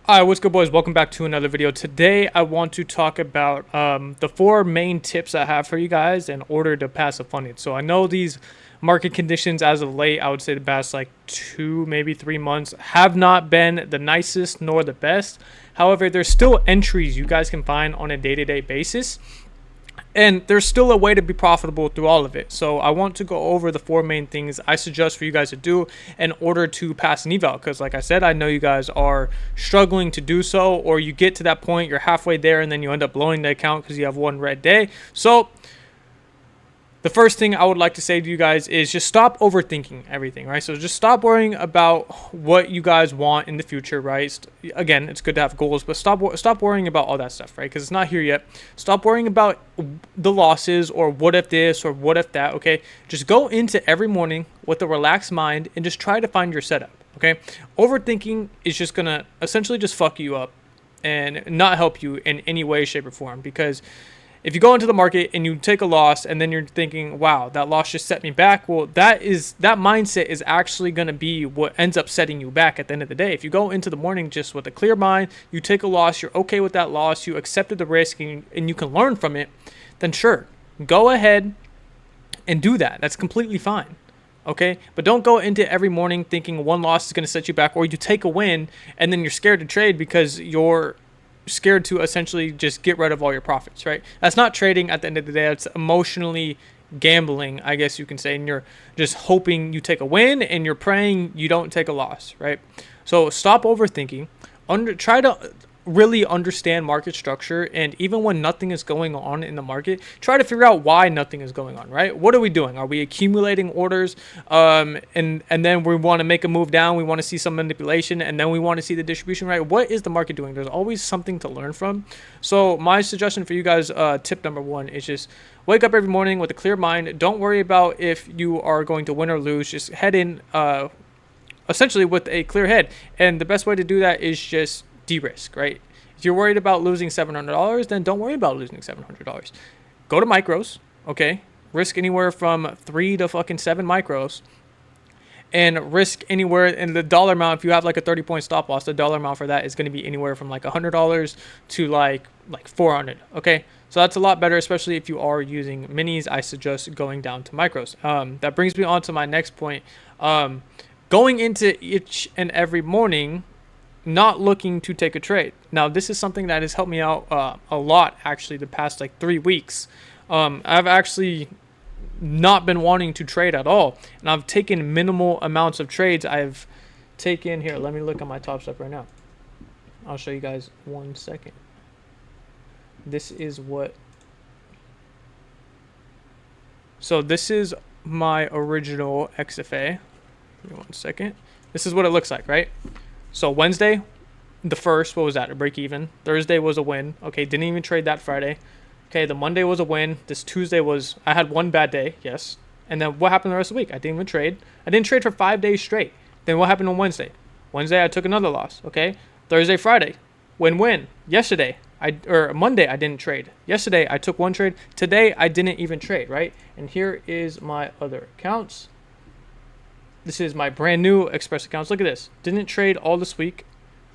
Hi, what's good, boys? Welcome back to another video. Today, I want to talk about the four main tips I have for you guys in order to passive fund it. So I know these market conditions as of late, I would say the past like 2, maybe 3 months, have not been the nicest nor the best. However, there's still entries you guys can find on a day-to-day basis. And there's still a way to be profitable through all of it. So I want to go over the four main things I suggest for you guys to do in order to pass an eval. Because like I said, I know you guys are struggling to do so, or you get to that point, you're halfway there, and then you end up blowing the account because you have one red day. So the first thing I would like to say to you guys is just stop overthinking everything, right? So just stop worrying about what you guys want in the future, right? Again, it's good to have goals, but stop worrying about all that stuff, right? Because it's not here yet. Stop worrying about the losses or what if this or what if that, okay? Just go into every morning with a relaxed mind and just try to find your setup, okay? Overthinking is just going to essentially just fuck you up and not help you in any way, shape, or form, because if you go into the market and you take a loss and then you're thinking, wow, that loss just set me back. Well, that mindset is actually going to be what ends up setting you back at the end of the day. If you go into the morning just with a clear mind, you take a loss, you're okay with that loss, you accepted the risk, and you can learn from it, then sure, go ahead and do that. That's completely fine. Okay, but don't go into every morning thinking one loss is going to set you back, or you take a win and then you're scared to trade because you're scared to essentially just get rid of all your profits, right? That's not trading at the end of the day. It's emotionally gambling, I guess you can say, and you're just hoping you take a win and you're praying you don't take a loss, right? So stop overthinking. Try to really understand market structure, and even when nothing is going on in the market, try to figure out why nothing is going on, right? What are we doing? Are we accumulating orders, and then we want to make a move down, we want to see some manipulation, and then we want to see the distribution, right? What is the market doing? There's always something to learn from. So my suggestion for you guys, tip number one, is just wake up every morning with a clear mind. Don't worry about if you are going to win or lose. Just head in essentially with a clear head, and the best way to do that is just de-risk, right? If you're worried about losing $700, then don't worry about losing $700. Go to micros, okay? Risk anywhere from 3 to fucking 7 micros, and risk anywhere in the dollar amount. If you have like a 30-point stop loss, the dollar amount for that is going to be anywhere from like $100 to like 400. Okay, so that's a lot better, especially if you are using minis. I suggest going down to micros. That brings me on to my next point. Going into each and every morning, not looking to take a trade. Now, this is something that has helped me out a lot, actually, the past like 3 weeks. I've actually not been wanting to trade at all, and I've taken minimal amounts of trades. I've taken, here, let me look at my top step right now. I'll show you guys 1 second. This is what, so this is my original XFA. Give me 1 second. This is what it looks like, right? So Wednesday, the first, what was that? A break even. Thursday was a win. Okay, didn't even trade that Friday. Okay, the Monday was a win. This Tuesday was, I had one bad day, yes. And then what happened the rest of the week? I didn't even trade. I didn't trade for 5 days straight. Then what happened on Wednesday? Wednesday, I took another loss. Okay, Thursday, Friday, win-win. Yesterday, Monday, I didn't trade. Yesterday, I took one trade. Today, I didn't even trade, right? And here is my other accounts. This is my brand new Express accounts. Look at this. Didn't trade all this week,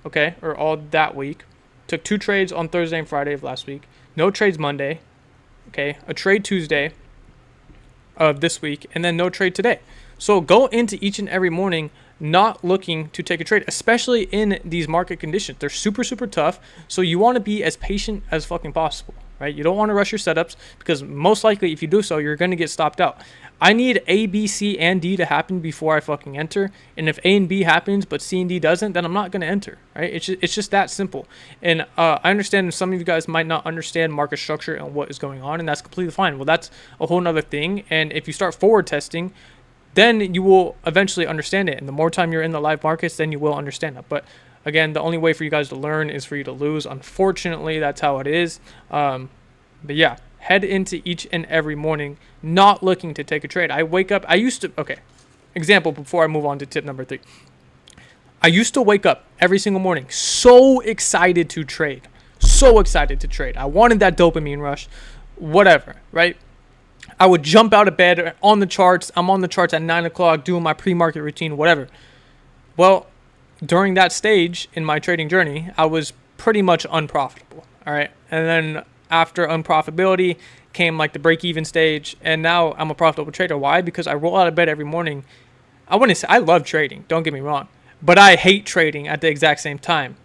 okay, or all that week. Took 2 trades on Thursday and Friday of last week. No trades Monday, okay. A trade Tuesday of this week, and then no trade today. So go into each and every morning not looking to take a trade, especially in these market conditions. They're super, super tough. So you want to be as patient as fucking possible, right? You don't want to rush your setups, because most likely if you do so, you're going to get stopped out. I need A, B, C, and D to happen before I fucking enter. And if A and B happens, but C and D doesn't, then I'm not going to enter, right? It's just that simple. And I understand some of you guys might not understand market structure and what is going on, and that's completely fine. Well, that's a whole nother thing. And if you start forward testing, then you will eventually understand it. And the more time you're in the live markets, then you will understand it. But again, the only way for you guys to learn is for you to lose. Unfortunately, that's how it is. But yeah, head into each and every morning not looking to take a trade. I wake up, okay, example before I move on to tip number 3. I used to wake up every single morning so excited to trade. So excited to trade. I wanted that dopamine rush, whatever, right? I would jump out of bed on the charts. I'm on the charts at 9 o'clock doing my pre-market routine, whatever. Well, during that stage in my trading journey, I was pretty much unprofitable. All right. And then after unprofitability came like the break even stage. And now I'm a profitable trader. Why? Because I roll out of bed every morning. I wouldn't say I love trading. Don't get me wrong. But I hate trading at the exact same time.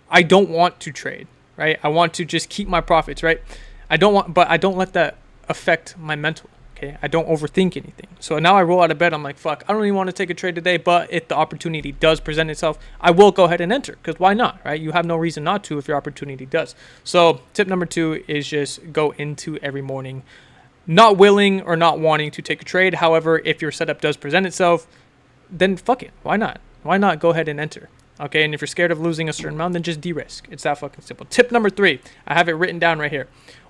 I don't want to trade, right? I want to just keep my profits, right? I don't let that affect my mental. Okay, I don't overthink anything. So now I roll out of bed. I'm like, fuck, I don't even want to take a trade today. But if the opportunity does present itself, I will go ahead and enter. Because why not, right? You have no reason not to if your opportunity does. So tip number 2 is just go into every morning, not willing or not wanting to take a trade. However, if your setup does present itself, then fuck it. Why not? Why not go ahead and enter? Okay, and if you're scared of losing a certain amount, then just de-risk. It's that fucking simple. Tip number 3, I have it written down right here.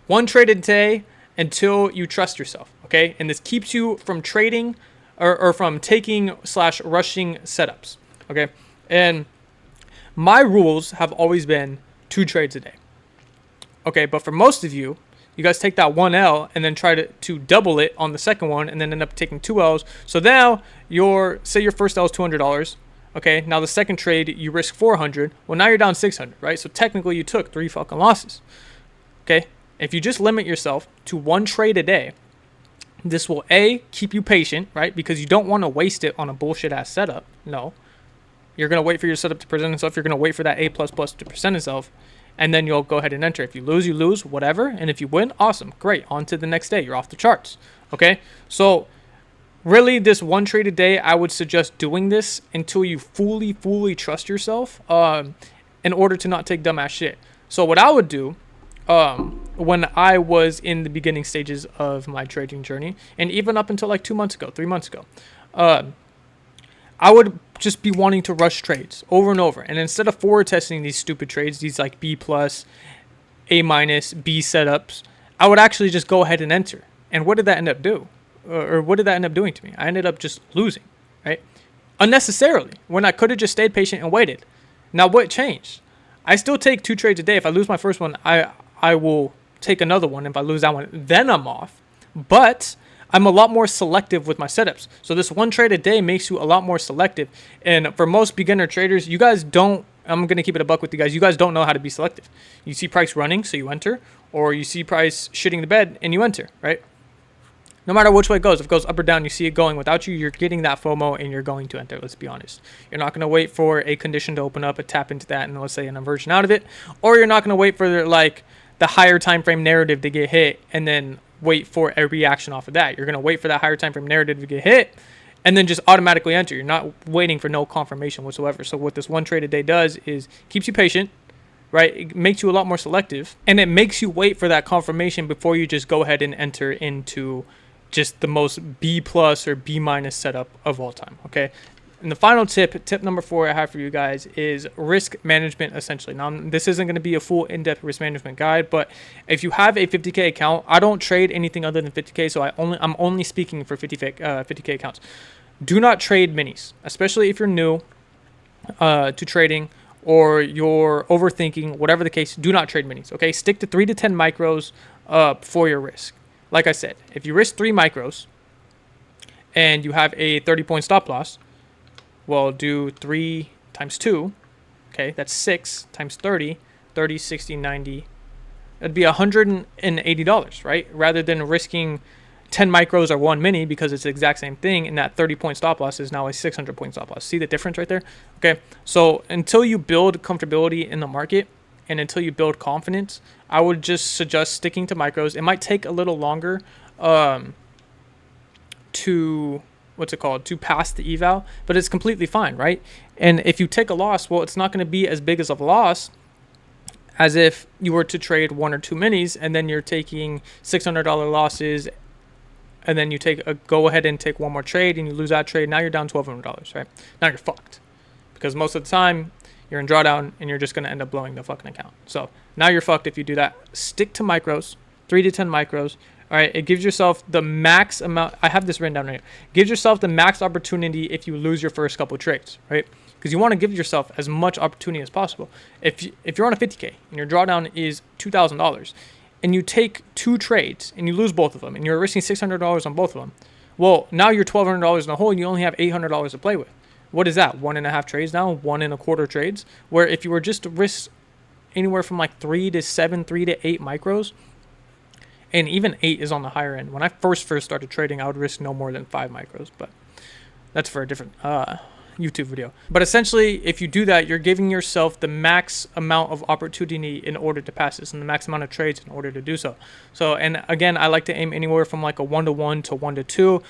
1 trade a day until you trust yourself. Okay, and this keeps you from trading or from taking/rushing setups. Okay, and my rules have always been 2 trades a day. Okay, but for most of you, you guys take that 1 L and then try to double it on the second one and then end up taking 2 L's. So now say your first L is $200. Okay, now the second trade you risk 400. Well, now you're down 600, right? So technically you took 3 fucking losses. Okay, if you just limit yourself to 1 trade a day, this will keep you patient, right? Because you don't want to waste it on a bullshit ass setup. No, you're gonna wait for your setup to present itself. You're gonna wait for that A++ to present itself, and then you'll go ahead and enter. If you lose, you lose, whatever. And if you win, awesome, great. On to the next day. You're off the charts. Okay, so really, this 1 trade a day, I would suggest doing this until you fully trust yourself, in order to not take dumbass shit. So what I would do, when I was in the beginning stages of my trading journey, and even up until like 2 months ago, 3 months ago, I would just be wanting to rush trades over and over. And instead of forward testing these stupid trades, these like B+, A-, B setups, I would actually just go ahead and enter. And what did that end up do? Or what did that end up doing to me? I ended up just losing, right? Unnecessarily, when I could have just stayed patient and waited. Now, what changed? I still take 2 trades a day. If I lose my first one, I will take another one. If I lose that one, then I'm off. But I'm a lot more selective with my setups. So this 1 trade a day makes you a lot more selective. And for most beginner traders, you guys don't, I'm going to keep it a buck with you guys. You guys don't know how to be selective. You see price running, so you enter. Or you see price shitting the bed and you enter, right? No matter which way it goes, if it goes up or down, you see it going without you, you're getting that FOMO and you're going to enter, let's be honest. You're not going to wait for a condition to open up, a tap into that, and let's say an inversion out of it. Or you're not going to wait for like the higher time frame narrative to get hit and then wait for a reaction off of that. You're going to wait for that higher time frame narrative to get hit and then just automatically enter. You're not waiting for no confirmation whatsoever. So what this 1 trade a day does is keeps you patient, right? It makes you a lot more selective, and it makes you wait for that confirmation before you just go ahead and enter into just the most B+ or B- setup of all time. Okay, and the final tip number 4 I have for you guys is risk management. Essentially, now this isn't going to be a full in-depth risk management guide, but if you have a 50K account, I don't trade anything other than 50K, so I'm only speaking for 50K accounts. Do not trade minis, especially if you're new to trading or you're overthinking, whatever the case. Do not trade minis. Okay, stick to 3 to 10 micros for your risk. Like I said, if you risk 3 micros and you have a 30-point stop loss, well, do 3 times 2. Okay, that's 6 times 30, 30, 60, 90. That'd be $180, right? Rather than risking 10 micros or 1 mini because it's the exact same thing, and that 30-point stop loss is now a 600-point stop loss. See the difference right there? Okay, so until you build comfortability in the market, and until you build confidence, I would just suggest sticking to micros. It might take a little longer to pass the eval, but it's completely fine, right? And if you take a loss, well, it's not going to be as big as of a loss as if you were to trade 1 or 2 minis and then you're taking $600 losses, and then you go ahead and take 1 more trade and you lose that trade. Now you're down $1,200, right? Now you're fucked, because most of the time you're in drawdown and you're just going to end up blowing the fucking account. So now you're fucked if you do that. Stick to micros, 3 to 10 micros. All right, it gives yourself the max amount. I have this written down right here. Gives yourself the max opportunity if you lose your first couple trades, right? Because you want to give yourself as much opportunity as possible. If you're on a 50K and your drawdown is $2,000 and you take 2 trades and you lose both of them and you're risking $600 on both of them, well, now you're $1,200 in the hole and you only have $800 to play with. what is that? 1.5 trades now, 1.25 trades. Where if you were just to risk anywhere from like 3 to 7, 3 to 8 micros, and even 8 is on the higher end. When I first started trading, I would risk no more than 5 micros, but that's for a different YouTube video. But essentially, if you do that, you're giving yourself the max amount of opportunity in order to pass this, and the max amount of trades in order to do so. So, and again, I like to aim anywhere from like a 1-to-1 to 1-to-2.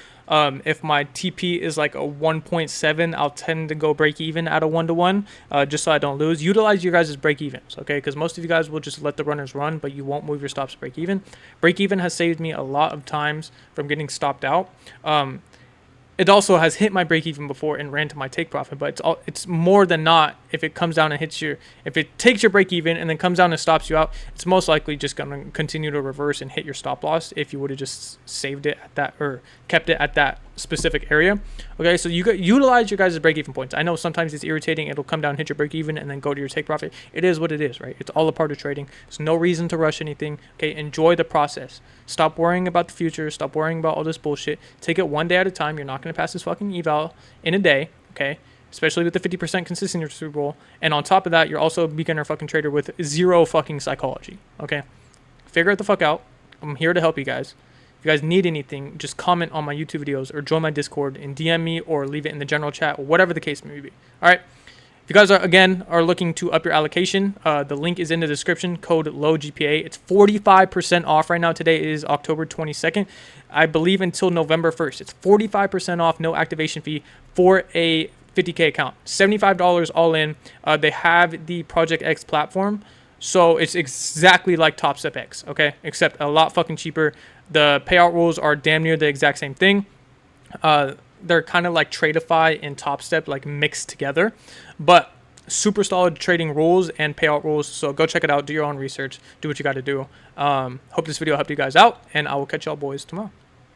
If my TP is like a 1.7, I'll tend to go break even at a 1-to-1, just so I don't lose. Utilize your guys' break evens, okay? Because most of you guys will just let the runners run, but you won't move your stops break even. Break even has saved me a lot of times from getting stopped out. It also has hit my break even before and ran to my take profit, but it's more than not, if it comes down and if it takes your break even and then comes down and stops you out, it's most likely just going to continue to reverse and hit your stop loss if you would have just saved it at that, or kept it at that specific area. Okay, so you utilize your guys' break even points. I know sometimes it's irritating. It'll come down, hit your break even, and then go to your take profit. It is what it is, right? It's all a part of trading. There's no reason to rush anything. Okay, enjoy the process. Stop worrying about the future. Stop worrying about all this bullshit. Take it one day at a time. You're not going to pass this fucking eval in a day, okay? Especially with the 50% consistency rule. And on top of that, you're also a beginner fucking trader with zero fucking psychology, okay? Figure it the fuck out. I'm here to help you guys. If you guys need anything, just comment on my YouTube videos or join my Discord and DM me or leave it in the general chat, whatever the case may be. All right. If you guys are looking to up your allocation, the link is in the description, code LoeGpa. It's 45% off right now. Today is October 22nd. I believe until November 1st. It's 45% off, no activation fee for a 50K account. $75 all in. They have the Project X platform. So it's exactly like Top Step X, okay? Except a lot fucking cheaper. The payout rules are damn near the exact same thing. They're kind of like Tradeify and Top Step, like mixed together. But super solid trading rules and payout rules. So go check it out. Do your own research. Do what you got to do. Hope this video helped you guys out. And I will catch y'all boys tomorrow.